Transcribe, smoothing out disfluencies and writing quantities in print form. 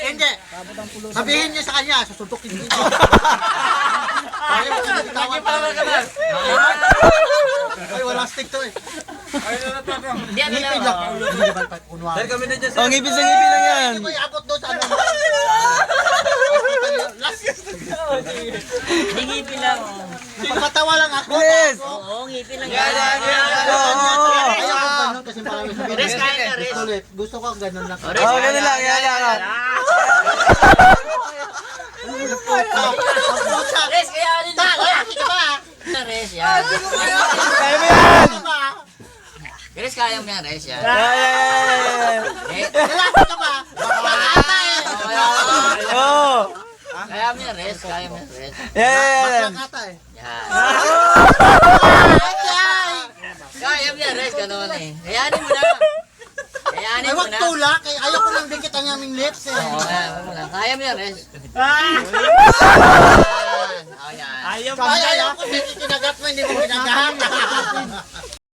Hindi. Sabihin niyo sa kanya, susuntukin dito. Ay, wala stick to eh. Hindi, ano lang. Sir, kami na dyan, sir. Oh, ngipin sa ngipin lang yan. Hindi mo iabot doon sa ano. Hindi ngipin lang. Pagkatawa lang ako. Yes. Oo, ngipin lang. Ayaw ko ganun kasi parang sabihin. Res, kaya na, res. Ulit. Gusto ko ganun lang. Oh, ganun lang, yan lang. Res, kaya ano na. Lalaki ka ba? Res, yan. Kaya mo yan. Res, kaya mo yan, res, yan. Yan. Lalaki ka ba? Bakla eh. Oh. Kaya mo yan, res, kaya mo yan, res. Yan. Bakla eh. Yan. Ay! Kaya mo yan, res, gano'n eh. Kayanin mo na. Kayanin Ay, mo wag na. tulak. Ayaw ko nang dikit ang aming lips eh. Oo, kaya mo yan, res. Yan. Oh, yan. Ayaw ko hindi kinagat mo, hindi mo kinagat.